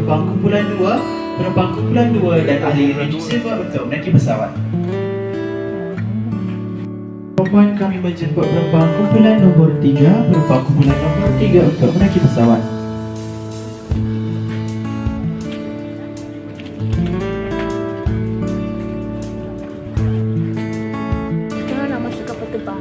penumpang kumpulan 2 dan ahli emergency service untuk menaiki pesawat. Perempuan kami menjemput penumpang kumpulan nombor 3 untuk menaiki pesawat. Sekarang nak masuk kapal terbang.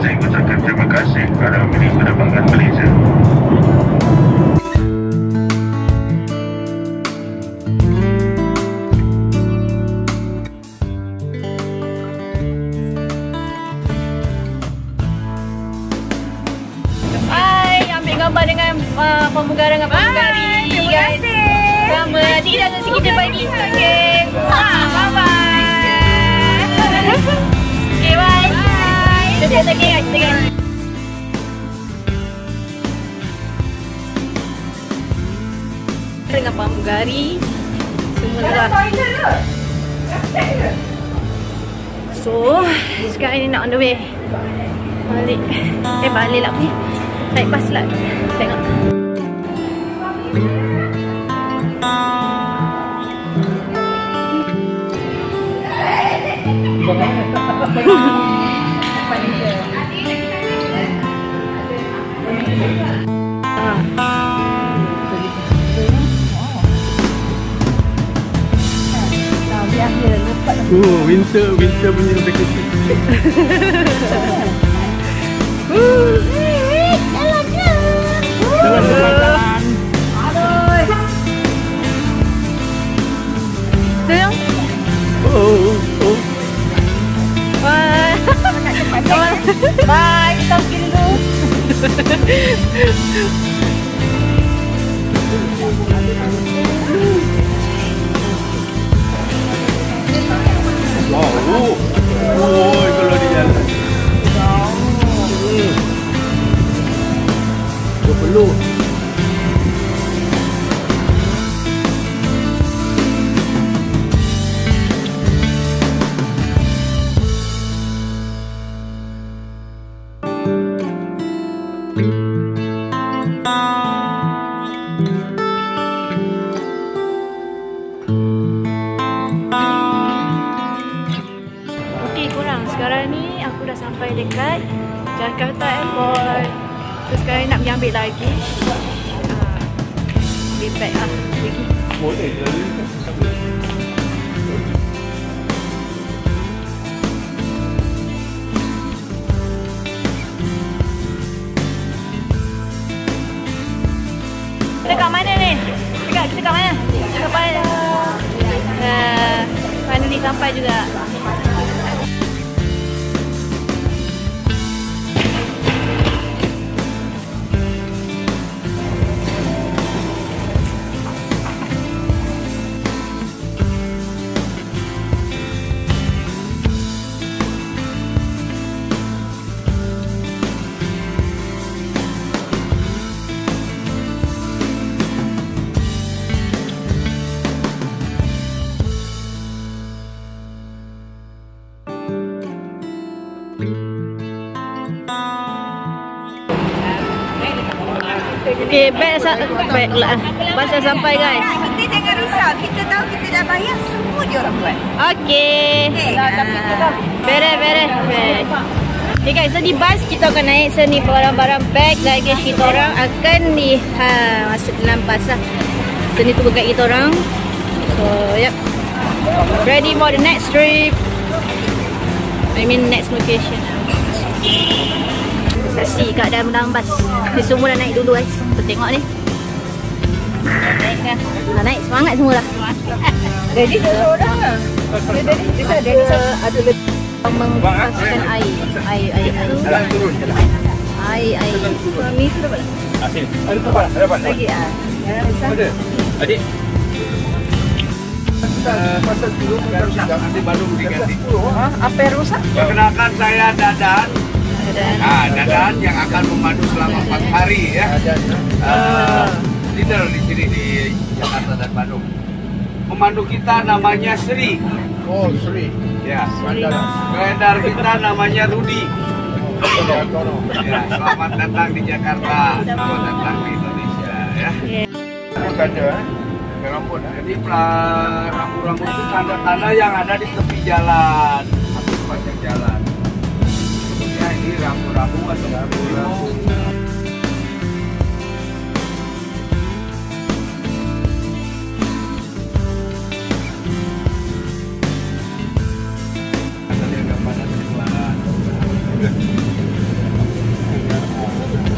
Saya ucapkan terima kasih kerana memilih penerbangan Malaysia. Hai, ambil gambar dengan pramugara dengan pramugari. Terima kasih. Sama tidak nasi kita pagi. Okey. Bye-bye. Okay, bye. Kita lagi guys, dengan pramugari semua dah. So, sekarang ni nak on the way balik. Balik lah ni. Naik bas lah. Tengok. Winter punya vacation. Jalan. Aduh. Sayang. Oh. Bye. Bye. Kita pergi dulu. Kalau di jalan. Gua perlu. Sekarang ni aku dah sampai dekat Jakarta Airport. So sekarang nak pergi ambil lagi. Ambil bag lah. Pergi. Boleh jadi. Kita kat mana ni? Kita kat mana? Sampai mana ni sampai juga. Okay, baik lah. Masa sampai guys. Kita jangan risau. Kita tahu kita dah bayar. Semua dia orang buat. Okay. Beres. Okay guys, so di bus kita akan naik sini barang-barang bag luggage kita orang akan masuk dalam bus lah. Sini tu guide kita orang. So, yep. Ready for the next trip. I mean next location. Saksi keadaan dalam bus. Ni semua dah naik dulu guys. Kita tengok ni. Naik kan? Dah naik semangat semua dah. Jadi seorang lah. Jadi ada lebih mengepaskan air. Air. Ni sudah berapa? Asin. Ada apa? Lagi ah. Ada. Adik. Pasal dulu nanti baru diganti. apa yang rusak? Perkenalkan saya Dadan. Dadan yang akan memandu selama 4 hari ya. Leader di sini di Jakarta dan Bandung. Pemandu kita namanya Sri. Oh, Sri. Ya. Pengendar kita namanya Rudi. Ya, selamat datang di Jakarta. Selamat datang di Indonesia ya. Rambut. Jadi rambu-rambu itu tanda-tanda yang ada di tepi jalan atau sepanjang jalan. Ya, ini rambu-rambu atau rambu-rambu.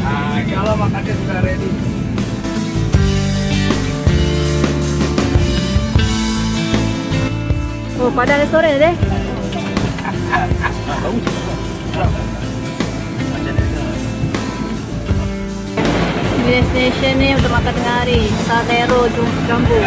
Nah, kalau makannya sudah ready. Oh, pada restoran deh. Destination ni untuk makan tengah hari. Salero Jambu.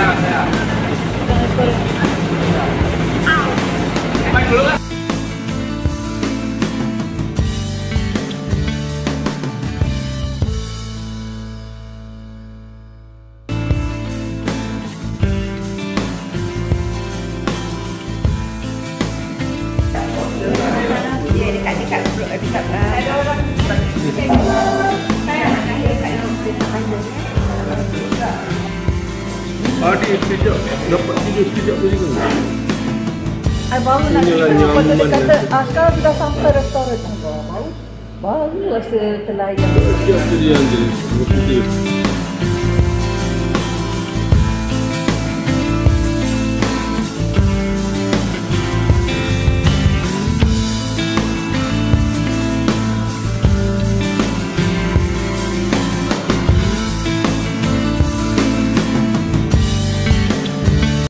Adik sekejap. Dapat tidur sekejap tu juga. Baru nak lepas tu dia kata, sekarang sudah sampai restoran. Baru rasa terlayan. Sekejap tu dia yang jadi.